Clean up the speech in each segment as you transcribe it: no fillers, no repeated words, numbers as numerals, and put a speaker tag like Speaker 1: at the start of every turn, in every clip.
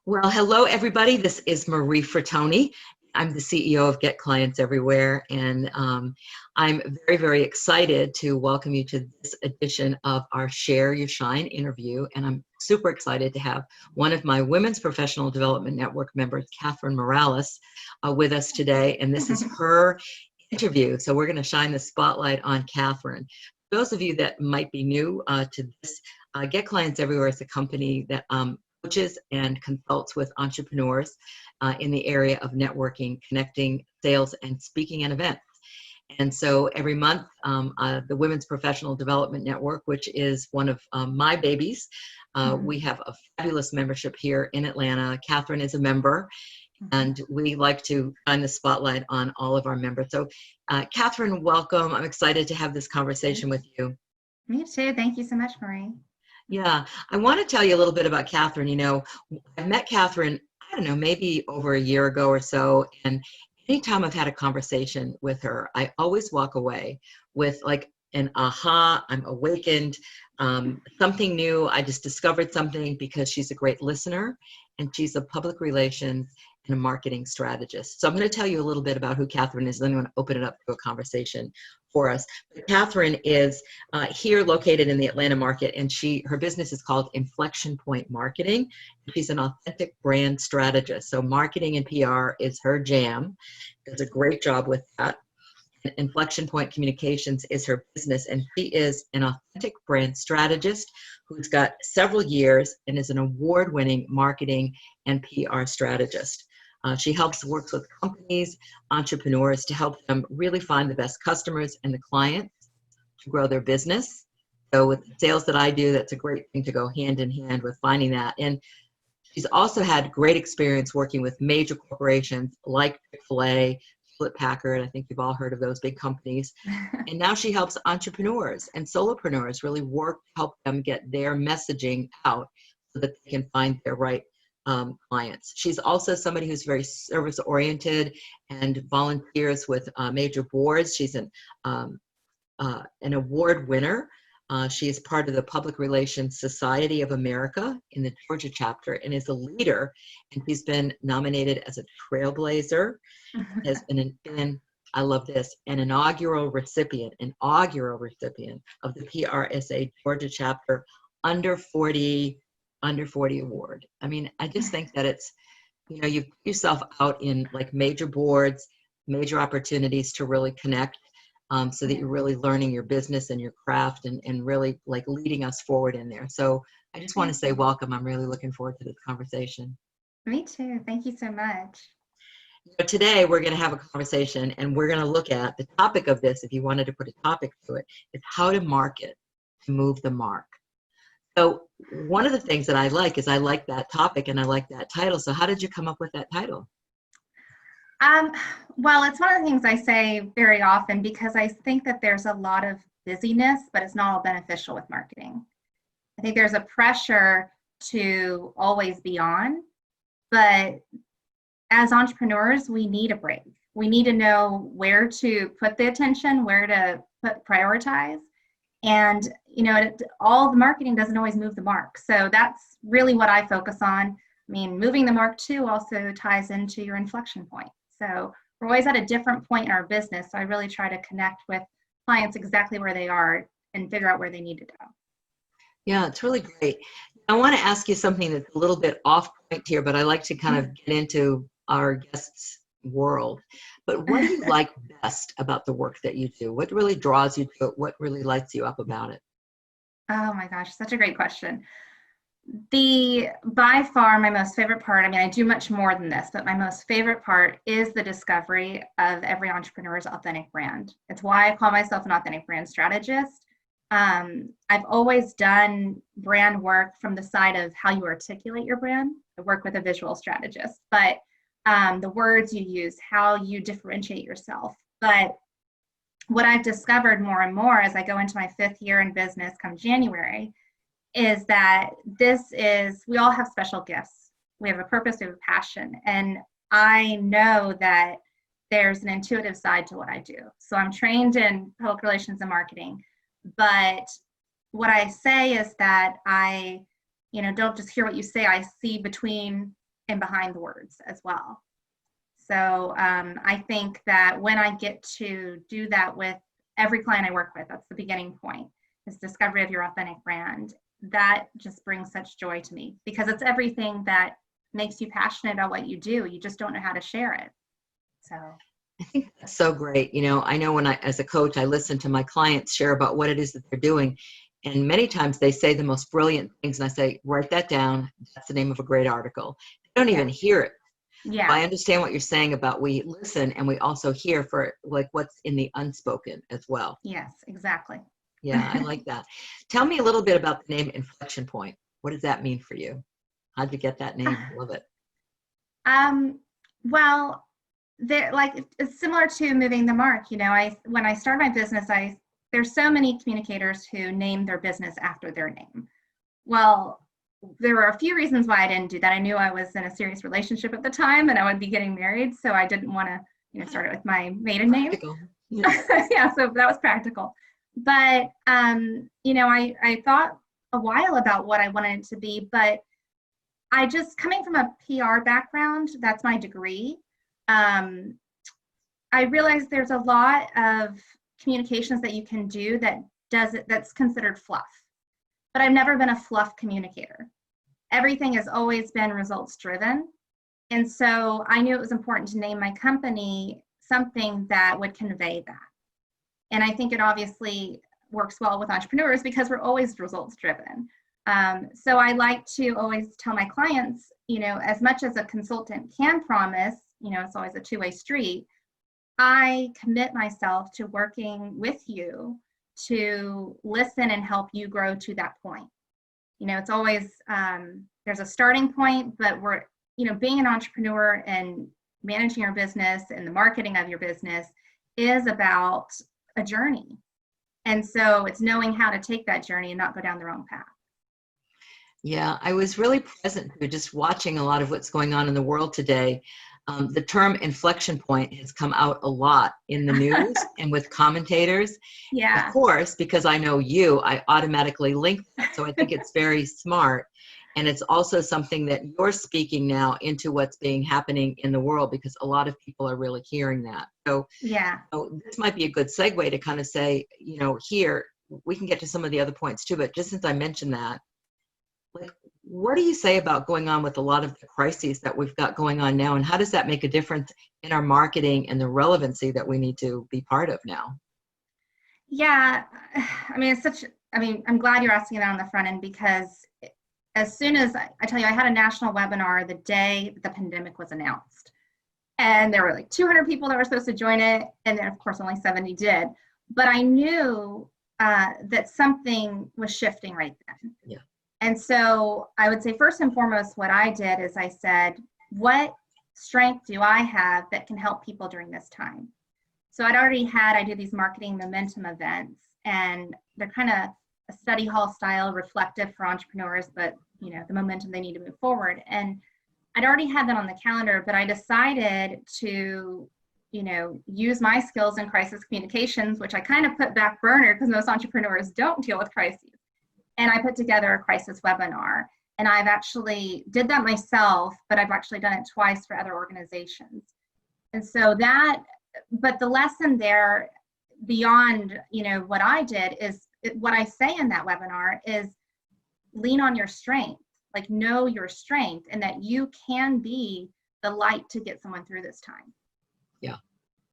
Speaker 1: Well, hello, everybody. This is Marie Fratoni. I'm the CEO of Get Clients Everywhere, and I'm very, very excited to welcome you to this edition of our Share Your Shine interview. And I'm super excited to have one of my Women's Professional Development Network members, Katherine Morales, with us today. And this is her interview. So we're going to shine the spotlight on Katherine. For those of you that might be new to this, Get Clients Everywhere is a company that coaches and consults with entrepreneurs in the area of networking, connecting, sales, and speaking and events. And so every month, the Women's Professional Development Network, which is one of my babies, we have a fabulous membership here in Atlanta. Katherine is a member, and we like to shine the spotlight on all of our members. So Katherine, welcome. I'm excited to have this conversation with you.
Speaker 2: Me too. Thank you so much, Marie.
Speaker 1: Yeah, I want to tell you a little bit about Katherine. You know, I met Katherine, I don't know, maybe over a year ago or so. And anytime I've had a conversation with her, I always walk away with like an aha, I'm awakened, something new. I just discovered something because she's a great listener and she's a public relations and a marketing strategist. So I'm going to tell you a little bit about who Katherine is, then I'm going to open it up to a conversation for us. But Katherine is here located in the Atlanta market, and her business is called Inflection Point Marketing. She's an authentic brand strategist. So marketing and PR is her jam. Does a great job with that. Inflection Point Communications is her business, and she is an authentic brand strategist who's got several years and is an award-winning marketing and PR strategist. She works with companies, entrepreneurs to help them really find the best customers and the clients to grow their business. So with the sales that I do, that's a great thing to go hand in hand with finding that. And she's also had great experience working with major corporations like Chick-fil-A, Hewlett-Packard. I think you've all heard of those big companies. And now she helps entrepreneurs and solopreneurs really work to help them get their messaging out so that they can find their right clients. She's also somebody who's very service-oriented and volunteers with major boards. She's an award winner. She is part of the Public Relations Society of America in the Georgia chapter and is a leader. And she's been nominated as a trailblazer, has been, I love this, an inaugural recipient of the PRSA Georgia chapter under 40 award. I mean, I just think that it's, you know, you put yourself out in like major boards, major opportunities to really connect so that you're really learning your business and your craft and really like leading us forward in there. So I just want to say welcome. I'm really looking forward to this conversation.
Speaker 2: Me too. Thank you so much.
Speaker 1: Today we're going to have a conversation and we're going to look at the topic of this. If you wanted to put a topic to it, it's how to market to move the mark. So one of the things that I like is I like that topic and I like that title. So how did you come up with that title?
Speaker 2: Well, it's one of the things I say very often because I think that there's a lot of busyness, but it's not all beneficial with marketing. I think there's a pressure to always be on, but as entrepreneurs, we need a break. We need to know where to put the attention, where to prioritize. And, you know, all the marketing doesn't always move the mark. So that's really what I focus on. I mean, moving the mark too also ties into your inflection point. So we're always at a different point in our business. So I really try to connect with clients exactly where they are and figure out where they need to go.
Speaker 1: Yeah, it's really great. I want to ask you something that's a little bit off point here, but I like to kind of get into our guests' world. But what do you like best about the work that you do? What really draws you to it? What really lights you up about it?
Speaker 2: Oh my gosh, such a great question. By far my most favorite part, I mean, I do much more than this, but my most favorite part is the discovery of every entrepreneur's authentic brand. It's why I call myself an authentic brand strategist. I've always done brand work from the side of how you articulate your brand. I work with a visual strategist, but the words you use, how you differentiate yourself. But what I've discovered more and more as I go into my 5th year in business come January is that we all have special gifts. We have a purpose, we have a passion. And I know that there's an intuitive side to what I do. So I'm trained in public relations and marketing, but what I say is that I, don't just hear what you say, I see between and behind the words as well. So I think that when I get to do that with every client I work with, that's the beginning point, is discovery of your authentic brand. That just brings such joy to me because it's everything that makes you passionate about what you do. You just don't know how to share it. So
Speaker 1: I think that's so great. I know as a coach, I listen to my clients share about what it is that they're doing. And many times they say the most brilliant things. And I say, write that down. That's the name of a great article. They don't even hear it.
Speaker 2: yeah.
Speaker 1: I understand what you're saying about we listen and we also hear for like what's in the unspoken as well.
Speaker 2: Yes, exactly.
Speaker 1: Yeah, I like that. Tell me a little bit about the name Inflection Point. What does that mean for you? How'd you get that name? Love it.
Speaker 2: Well, it's similar to moving the mark. When I started my business, there's so many communicators who name their business after their name. Well, there were a few reasons why I didn't do that. I knew I was in a serious relationship at the time and I would be getting married, so I didn't want to, start it with my maiden name. Yeah, so that was practical. But I thought a while about what I wanted it to be, but I just, coming from a PR background, that's my degree. I realized there's a lot of communications that you can do that's considered fluff. But I've never been a fluff communicator. Everything has always been results driven. And so I knew it was important to name my company something that would convey that. And I think it obviously works well with entrepreneurs because we're always results driven. So I like to always tell my clients, as much as a consultant can promise, it's always a two-way street. I commit myself to working with you to listen and help you grow to that point. It's always, there's a starting point, but being an entrepreneur and managing your business and the marketing of your business is about a journey. And so it's knowing how to take that journey and not go down the wrong path.
Speaker 1: Yeah, I was really present to just watching a lot of what's going on in the world today. The term inflection point has come out a lot in the news and with commentators.
Speaker 2: Yeah.
Speaker 1: Of course, because I know you, I automatically link that. So I think it's very smart. And it's also something that you're speaking now into what's happening in the world because a lot of people are really hearing that. So
Speaker 2: yeah,
Speaker 1: this might be a good segue to kind of say, here, we can get to some of the other points too, but just since I mentioned that, like, what do you say about going on with a lot of the crises that we've got going on now, and how does that make a difference in our marketing and the relevancy that we need to be part of now?
Speaker 2: Yeah, I'm glad you're asking that on the front end because as soon as I tell you, I had a national webinar the day the pandemic was announced. And there were like 200 people that were supposed to join it. And then, of course, only 70 did. But I knew that something was shifting right then.
Speaker 1: Yeah.
Speaker 2: And so I would say first and foremost, what I did is I said, what strength do I have that can help people during this time? So I do these marketing momentum events, and they're kind of a study hall style, reflective for entrepreneurs, but the momentum they need to move forward. And I'd already had that on the calendar, but I decided to, use my skills in crisis communications, which I kind of put back burner because most entrepreneurs don't deal with crises. And I put together a crisis webinar, and I've actually did that myself, but I've actually done it twice for other organizations. And so but the lesson there beyond, what I did is what I say in that webinar is lean on your strength, like know your strength and that you can be the light to get someone through this time.
Speaker 1: Yeah.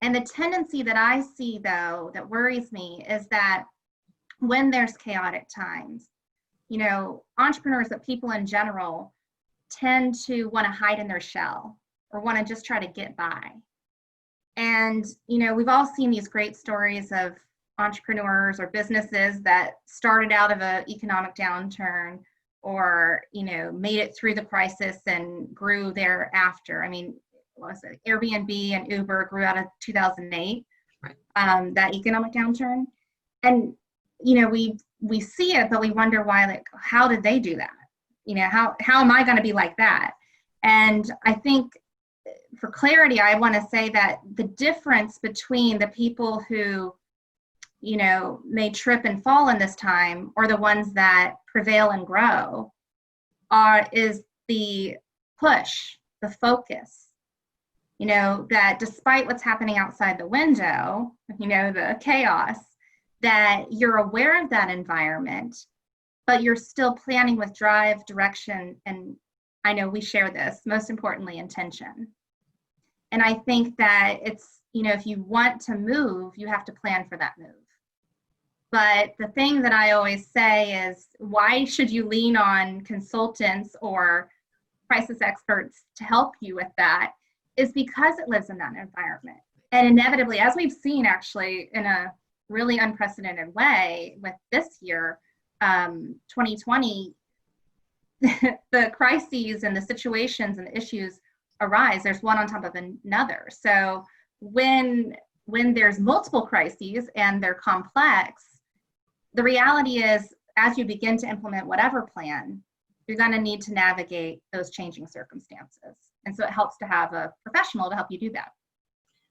Speaker 2: And the tendency that I see though, that worries me is that when there's chaotic times, entrepreneurs, but people in general tend to want to hide in their shell or want to just try to get by. And, we've all seen these great stories of entrepreneurs or businesses that started out of an economic downturn or, made it through the crisis and grew thereafter. I mean, what was it? Airbnb and Uber grew out of 2008,
Speaker 1: right.
Speaker 2: That economic downturn. And, we see it, but we wonder why, like, how did they do that? How am I going to be like that? And I think for clarity, I want to say that the difference between the people who, may trip and fall in this time or the ones that prevail and grow is the push the focus. That despite what's happening outside the window, the chaos, that you're aware of that environment, but you're still planning with drive, direction, and I know we share this, most importantly, intention. And I think that it's, if you want to move, you have to plan for that move. But the thing that I always say is, why should you lean on consultants or crisis experts to help you with that? Is because it lives in that environment. And inevitably, as we've seen actually in a really unprecedented way with this year, 2020, the crises and the situations and the issues arise. There's one on top of another. So when there's multiple crises and they're complex, the reality is, as you begin to implement whatever plan, you're going to need to navigate those changing circumstances. And so it helps to have a professional to help you do that.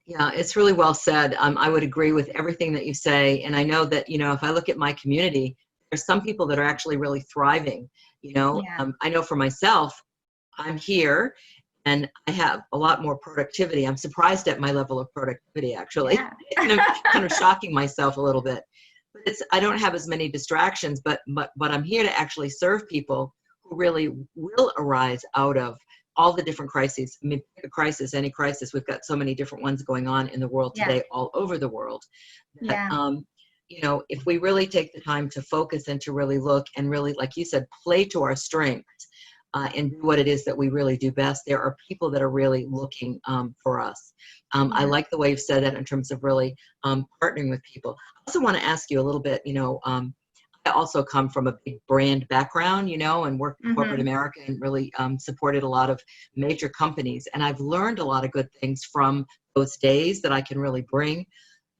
Speaker 1: Yeah, it's really well said. I would agree with everything that you say. And I know that, if I look at my community, there's some people that are actually really thriving.
Speaker 2: Yeah.
Speaker 1: I know for myself, I'm here and I have a lot more productivity. I'm surprised at my level of productivity, actually.
Speaker 2: Yeah.
Speaker 1: kind of shocking myself a little bit. But I don't have as many distractions, but I'm here to actually serve people who really will arise out of all the different crises. I mean, pick a crisis, any crisis. We've got so many different ones going on in the world today, all over the world. That, if we really take the time to focus and to really look and really, like you said, play to our strengths and do what it is that we really do best, there are people that are really looking for us. I like the way you've said that in terms of really partnering with people. I also want to ask you a little bit, I also come from a big brand background, and worked in corporate America and really supported a lot of major companies. And I've learned a lot of good things from those days that I can really bring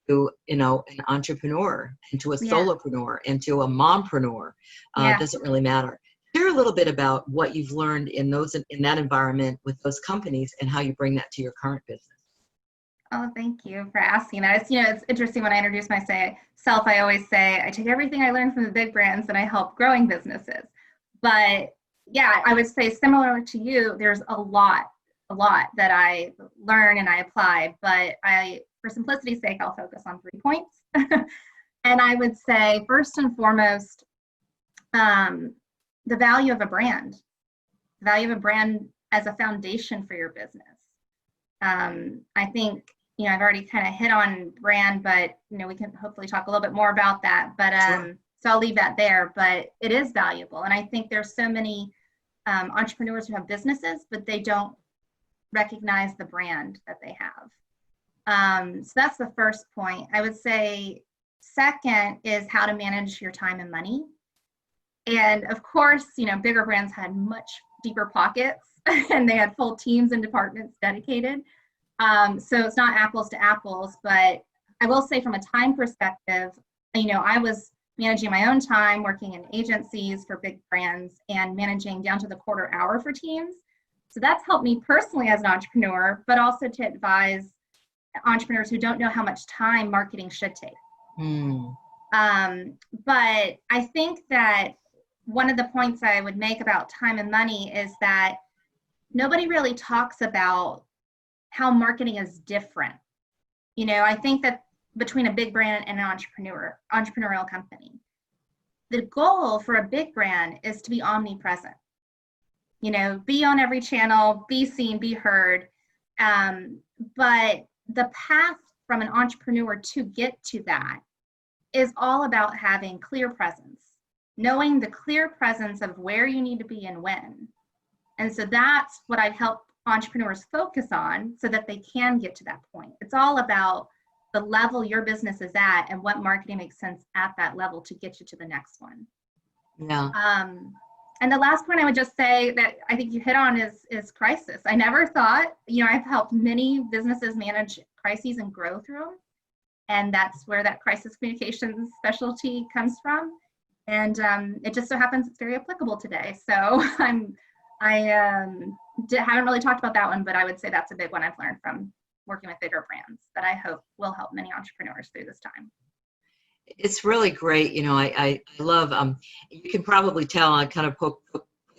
Speaker 1: to, an entrepreneur and to a solopreneur and to a mompreneur. Doesn't really matter. Share a little bit about what you've learned in that environment with those companies and how you bring that to your current business.
Speaker 2: Oh, thank you for asking that. It's interesting when I introduce myself, I always say I take everything I learned from the big brands and I help growing businesses. But yeah, I would say similar to you, there's a lot that I learn and I apply, but for simplicity's sake, I'll focus on 3 points. And I would say first and foremost, the value of a brand as a foundation for your business. I think, I've already kind of hit on brand, but, we can hopefully talk a little bit more about that. But
Speaker 1: Sure.
Speaker 2: So I'll leave that there, but it is valuable. And I think there's so many entrepreneurs who have businesses, but they don't recognize the brand that they have. So that's the first point. I would say second is how to manage your time and money. And of course, bigger brands had much deeper pockets and they had full teams and departments dedicated. So it's not apples to apples, but I will say from a time perspective, I was managing my own time, working in agencies for big brands and managing down to the quarter hour for teams. So that's helped me personally as an entrepreneur, but also to advise entrepreneurs who don't know how much time marketing should take. But I think that one of the points I would make about time and money is that nobody really talks about how marketing is different. I think that between a big brand and an entrepreneurial company, the goal for a big brand is to be omnipresent. Be on every channel, be seen, be heard. But the path from an entrepreneur to get to that is all about having clear presence, knowing the clear presence of where you need to be and when. And so that's what I help entrepreneurs focus on so that they can get to that point. It's all about the level your business is at and what marketing makes sense at that level to get you to the next one.
Speaker 1: Yeah.
Speaker 2: And the last point I would just say that I think you hit on is crisis. I never thought, I've helped many businesses manage crises and grow through them. And that's where that crisis communications specialty comes from. And it just so happens it's very applicable today. So I haven't really talked about that one, but I would say that's a big one I've learned from working with bigger brands that I hope will help many entrepreneurs through this time.
Speaker 1: It's really great. I love, you can probably tell I kind of put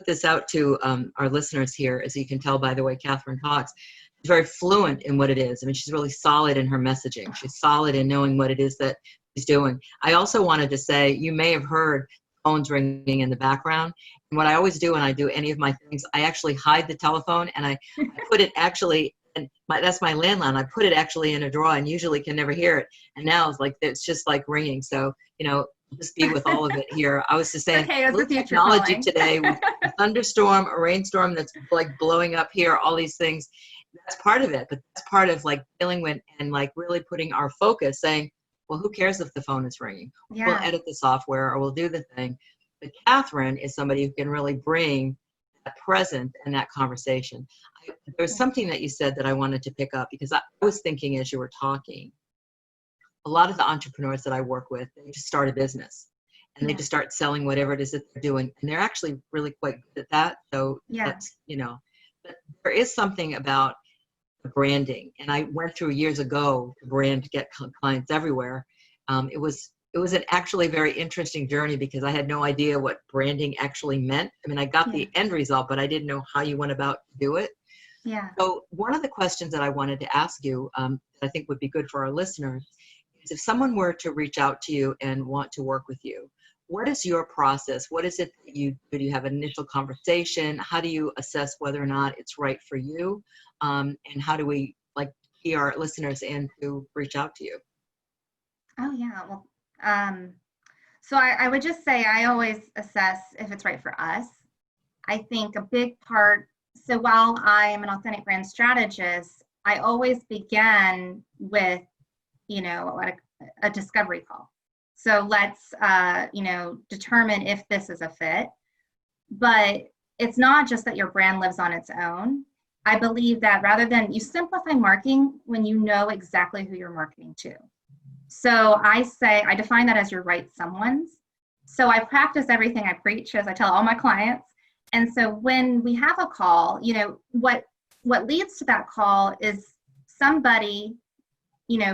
Speaker 1: put this out to our listeners here, as you can tell by the way Katherine talks. She's very fluent in what it is. I mean, she's really solid in her messaging. She's solid in knowing what it is that she's doing. I also wanted to say, you may have heard phones ringing in the background. And what I always do when I do any of my things, I actually hide the telephone, and I put it actually, and that's my landline. I put it actually in a drawer and usually can never hear it. And now it's like, it's just like ringing. So, just be with all of it here. I was just saying,
Speaker 2: okay, as the future
Speaker 1: technology
Speaker 2: calling.
Speaker 1: today with a thunderstorm, a rainstorm that's like blowing up here, all these things, that's part of it. But that's part of like dealing with and like really putting our focus, saying, well, who cares if the phone is ringing?
Speaker 2: Yeah.
Speaker 1: We'll edit the software or we'll do the thing. But Katherine is somebody who can really bring that present and that conversation. There was something that you said that I wanted to pick up, because I was thinking as you were talking, a lot of the entrepreneurs that I work with, they just start a business and they just start selling whatever it is that they're doing. And they're actually really quite good at that. So that's, but there is something about the branding. And I went through years ago to brand to get clients everywhere. It was an actually very interesting journey, because I had no idea what branding actually meant. I mean, I got the end result, but I didn't know how you went about to do it.
Speaker 2: Yeah.
Speaker 1: So one of the questions that I wanted to ask you, that I think would be good for our listeners, is if someone were to reach out to you and want to work with you, what is your process? What is it that you do? Do you have an initial conversation? How do you assess whether or not it's right for you? And how do we like key our listeners in to reach out to you?
Speaker 2: Oh yeah. Well, so I would just say I always assess if it's right for us. I think a big part, so while I am an authentic brand strategist, I always begin with, a discovery call. So let's, determine if this is a fit. But it's not just that your brand lives on its own. I believe that rather than you simplify marketing when you know exactly who you're marketing to. So I define that as your right someone's. So I practice everything I preach, as I tell all my clients. And so when we have a call, what leads to that call is somebody,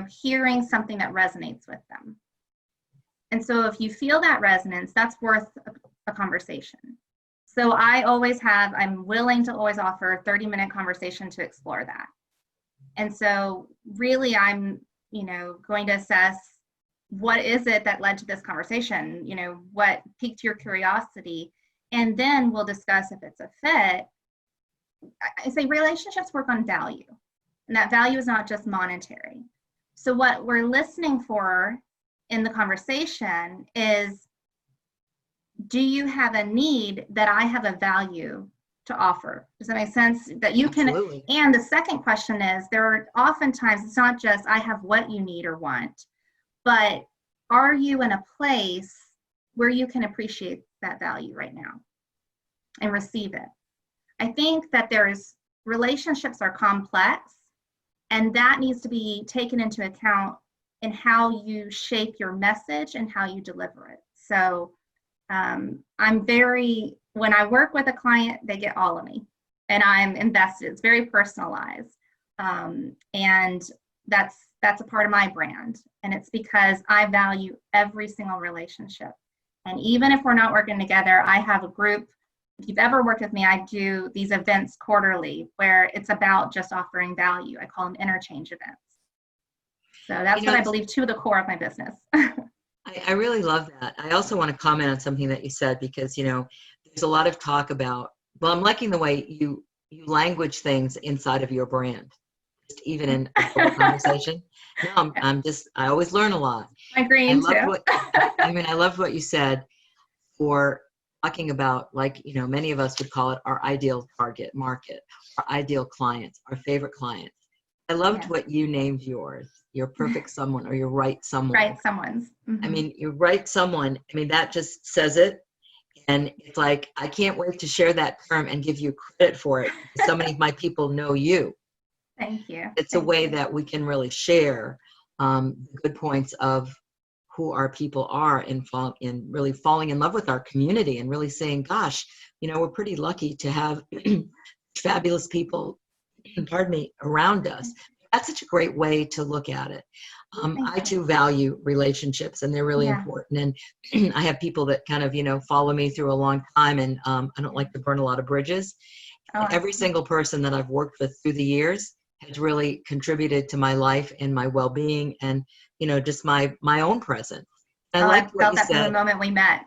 Speaker 2: hearing something that resonates with them. And so if you feel that resonance, that's worth a conversation. So I'm willing to always offer a 30-minute conversation to explore that. And so really I'm, going to assess what is it that led to this conversation, what piqued your curiosity, and then we'll discuss if it's a fit. I say relationships work on value, and that value is not just monetary. So what we're listening for in the conversation is, do you have a need that I have a value to offer? Does that make sense? That you can.
Speaker 1: Absolutely.
Speaker 2: And the second question is, there are oftentimes, it's not just I have what you need or want, but are you in a place where you can appreciate that value right now and receive it? I think that relationships are complex, and that needs to be taken into account in how you shape your message and how you deliver it. So when I work with a client, they get all of me, and I'm invested. It's very personalized. And that's a part of my brand. And it's because I value every single relationship. And even if we're not working together, I have a group. If you've ever worked with me, I do these events quarterly where it's about just offering value. I call them interchange events. So that's what I believe to the core of my business.
Speaker 1: I really love that. I also want to comment on something that you said, because, there's a lot of talk about, well, I'm liking the way you language things inside of your brand, just even in a conversation. No, I always learn a lot.
Speaker 2: My green too.
Speaker 1: I loved what you said for talking about, like, many of us would call it our ideal target market, our ideal clients, our favorite clients. I loved what you named yours, your perfect someone, or your right someone.
Speaker 2: Right someone's. Mm-hmm.
Speaker 1: I mean, your right someone, that just says it. And it's like, I can't wait to share that term and give you credit for it. So many of my people know you.
Speaker 2: Thank you.
Speaker 1: It's a way that we can really share the good points of who our people are, and really falling in love with our community, and really saying, gosh, we're pretty lucky to have fabulous people, pardon me, around us. that's such a great way to look at it.
Speaker 2: Thank
Speaker 1: I
Speaker 2: you.
Speaker 1: too value relationships, and they're really
Speaker 2: Yeah.
Speaker 1: important. And I have people that kind of, follow me through a long time, and I don't
Speaker 2: Yeah.
Speaker 1: like to burn a lot of bridges.
Speaker 2: Oh,
Speaker 1: And every
Speaker 2: absolutely.
Speaker 1: single person that I've worked with through the years has really contributed to my life and my well-being, and just my own presence. I
Speaker 2: Oh, I
Speaker 1: liked what
Speaker 2: felt
Speaker 1: you
Speaker 2: that from the
Speaker 1: said.
Speaker 2: moment we met.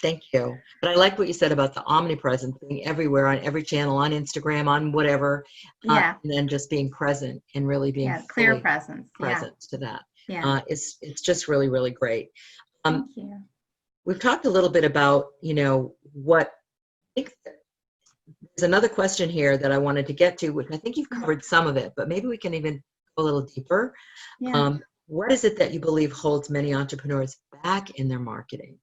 Speaker 1: Thank you. But I like what you said about the omnipresence, being everywhere on every channel, on Instagram, on whatever,
Speaker 2: Yeah.
Speaker 1: and then just being present and really being
Speaker 2: Yeah. Clear
Speaker 1: fully
Speaker 2: presence. Yeah.
Speaker 1: present to that.
Speaker 2: Yeah.
Speaker 1: It's just really, really great. Um,
Speaker 2: Thank you.
Speaker 1: we've talked a little bit about, what I think there's another question here that I wanted to get to, which I think you've covered some of it, but maybe we can even go a little deeper.
Speaker 2: Yeah.
Speaker 1: What is it that you believe holds many entrepreneurs back in their marketing?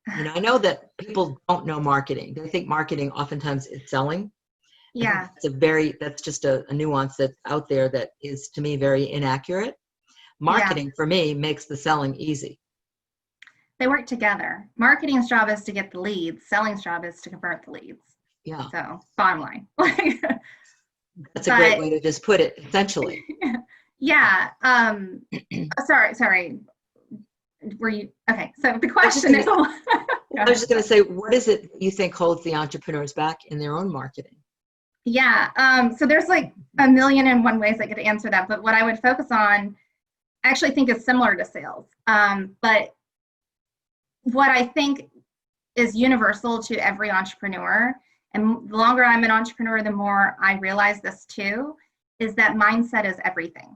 Speaker 1: I know that people don't know marketing. They think marketing oftentimes is selling. I think
Speaker 2: Yeah.
Speaker 1: that's just a nuance that's out there that is, to me, very inaccurate.
Speaker 2: Yeah.
Speaker 1: Marketing, for me, makes the selling easy.
Speaker 2: They work together. Marketing's job is to get the leads. Selling's job is to convert the leads.
Speaker 1: Yeah,
Speaker 2: So bottom line.
Speaker 1: that's a great
Speaker 2: But
Speaker 1: way to just put it, essentially.
Speaker 2: yeah. Sorry. Were you okay? So the
Speaker 1: I was just
Speaker 2: question
Speaker 1: gonna,
Speaker 2: is, go
Speaker 1: I was
Speaker 2: ahead.
Speaker 1: just going to say, what is it that you think holds the entrepreneurs back in their own marketing?
Speaker 2: Yeah. So there's like a million and one ways I could answer that, but what I would focus on, I actually think is similar to sales. But what I think is universal to every entrepreneur, and the longer I'm an entrepreneur, the more I realize this too, is that mindset is everything.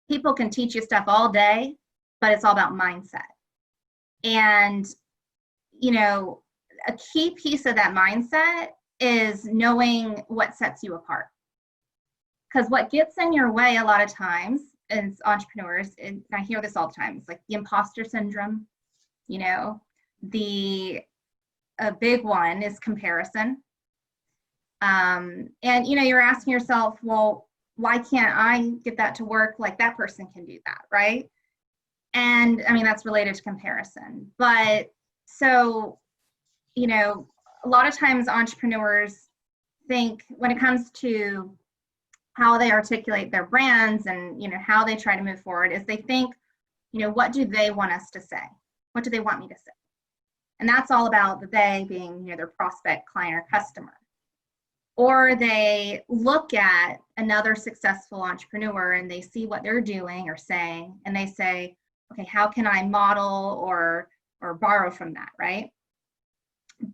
Speaker 2: People can teach you stuff all day, but it's all about mindset. And, a key piece of that mindset is knowing what sets you apart. Because what gets in your way a lot of times as entrepreneurs, and I hear this all the time, it's like the imposter syndrome, the a big one is comparison. And you're asking yourself, well, why can't I get that to work like that person can do that, right? And I mean, that's related to comparison. But so, a lot of times entrepreneurs think when it comes to how they articulate their brands and, how they try to move forward is they think, what do they want us to say? What do they want me to say? And that's all about the they being, their prospect, client, or customer. Or they look at another successful entrepreneur and they see what they're doing or saying, and they say, okay, how can I model or borrow from that, right?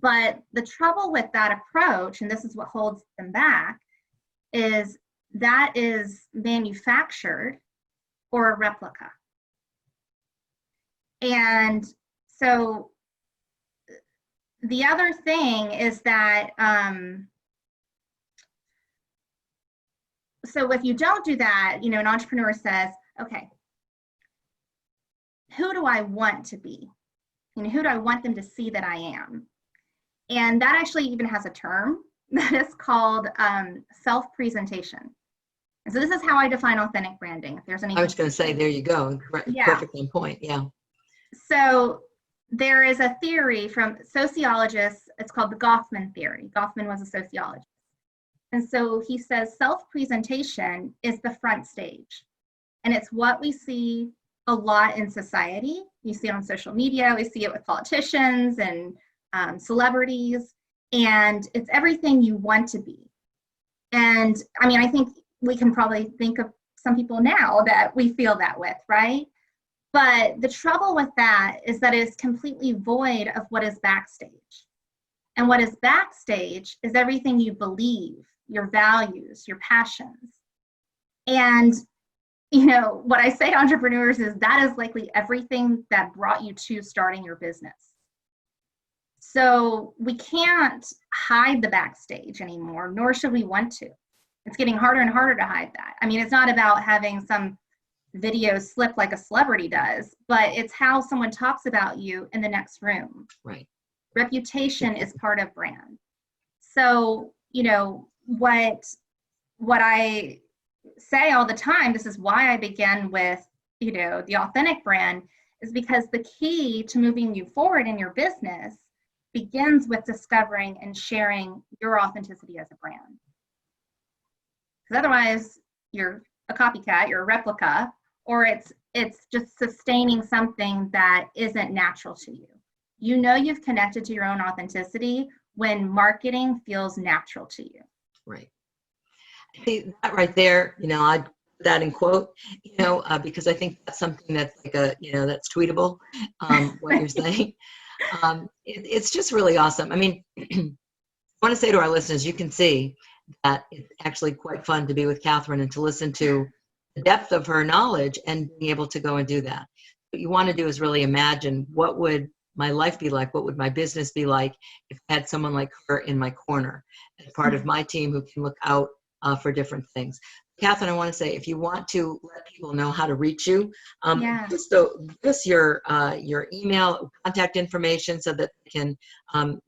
Speaker 2: But the trouble with that approach, and this is what holds them back, is that is manufactured or a replica. And so the other thing is that, so if you don't do that, an entrepreneur says, okay, who do I want to be? Who do I want them to see that I am? And that actually even has a term that is called self-presentation. And so this is how I define authentic branding. If there's any
Speaker 1: I was going to say,
Speaker 2: confusion.
Speaker 1: there you go.
Speaker 2: Yeah.
Speaker 1: Perfect on point. Yeah.
Speaker 2: So there is a theory from sociologists. It's called the Goffman theory. Goffman was a sociologist. And so he says self-presentation is the front stage. And it's what we see a lot in society. You see it on social media. We see it with politicians and celebrities. And it's everything you want to be. And I mean, I think we can probably think of some people now that we feel that with, right? But the trouble with that is that it is completely void of what is backstage. And what is backstage is everything you believe, your values, your passions. And, what I say to entrepreneurs is that is likely everything that brought you to starting your business. So we can't hide the backstage anymore, nor should we want to. It's getting harder and harder to hide that. I mean, it's not about having some video slip like a celebrity does, but it's how someone talks about you in the next room.
Speaker 1: Right.
Speaker 2: Reputation is part of brand. So, what I say all the time, this is why I begin with, the authentic brand, is because the key to moving you forward in your business begins with discovering and sharing your authenticity as a brand. Because otherwise, you're a copycat, you're a replica, or it's just sustaining something that isn't natural to you. You know you've connected to your own authenticity when marketing feels natural to you.
Speaker 1: Right. See, that right there, I'd put that in quote, because I think that's something that's like that's tweetable, what you're saying. It's just really awesome. I mean, I want to say to our listeners, you can see that it's actually quite fun to be with Katherine and to listen to the depth of her knowledge and being able to go and do that. What you want to do is really imagine, what would my life be like? What would my business be like if I had someone like her in my corner as part of my team who can look out for different things? Katherine, I want to say, if you want to let people know how to reach you, just give us your email, contact information so that they can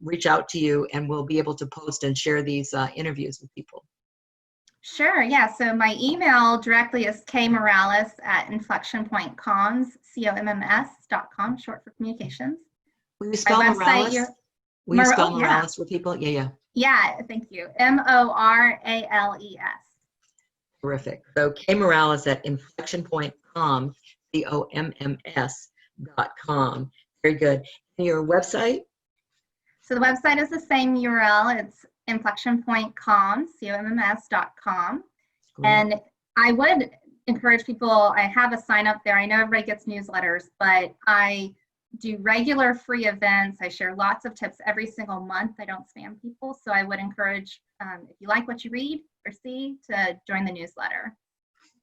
Speaker 1: reach out to you, and we'll be able to post and share these interviews with people.
Speaker 2: Sure, yeah. So my email directly is kmorales@inflectionpointcomms, COMMS.com, short for communications.
Speaker 1: Will you spell Morales? Will you spell Morales for people? Yeah.
Speaker 2: Yeah, thank you. Morales.
Speaker 1: Terrific. So kmorales@inflectionpointcomms, COMMS.com. Very good. And your website?
Speaker 2: So the website is the same URL. It's inflectionpointcomms, COMMS.com. And I would encourage people, I have a sign up there. I know everybody gets newsletters, but I do regular free events. I share lots of tips every single month. I don't spam people. So I would encourage, if you like what you read or see, to join the newsletter.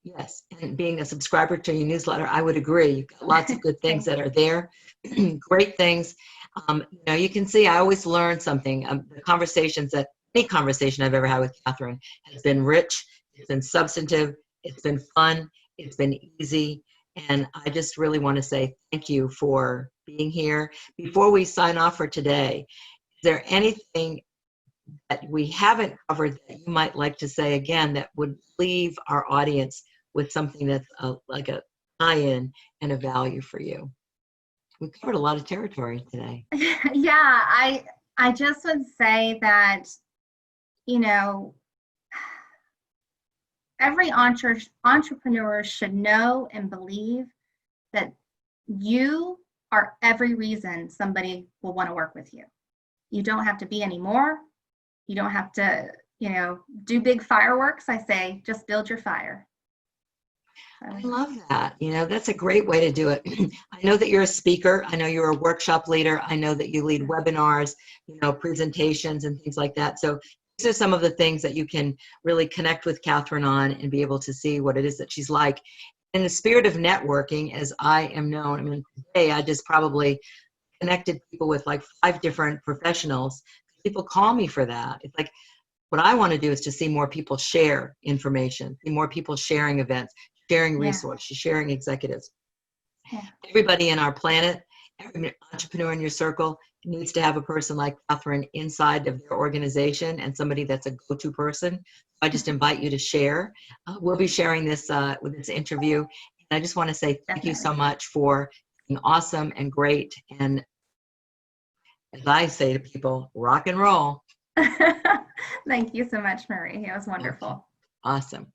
Speaker 1: Yes, and being a subscriber to your newsletter, I would agree. You've got lots of good things that are there. Great things. You can see I always learn something. The conversations any conversation I've ever had with Katherine has been rich, it's been substantive, it's been fun, it's been easy. And I just really want to say thank you for being here. Before we sign off for today, is there anything that we haven't covered that you might like to say again that would leave our audience with something that's like a tie-in and a value for you? We covered a lot of territory today.
Speaker 2: Yeah, I just would say that, every entrepreneur should know and believe that you are every reason somebody will want to work with you. You don't have to be any more. You don't have to, do big fireworks. I say, just build your fire.
Speaker 1: I love that. That's a great way to do it. I know that you're a speaker. I know you're a workshop leader. I know that you lead webinars, presentations and things like that. So these are some of the things that you can really connect with Katherine on and be able to see what it is that she's like. In the spirit of networking, as I am known, today I just probably connected people with like 5 different professionals. People call me for that. It's like, what I want to do is to see more people share information, see more people sharing events, sharing resources, sharing executives. Everybody in our planet, every entrepreneur in your circle needs to have a person like Katherine inside of their organization and somebody that's a go-to person. I just invite you to share. We'll be sharing this with this interview. And I just want to say thank you so much for being awesome and great. And as I say to people, rock and roll.
Speaker 2: Thank you so much, Marie. It was wonderful.
Speaker 1: Okay. Awesome.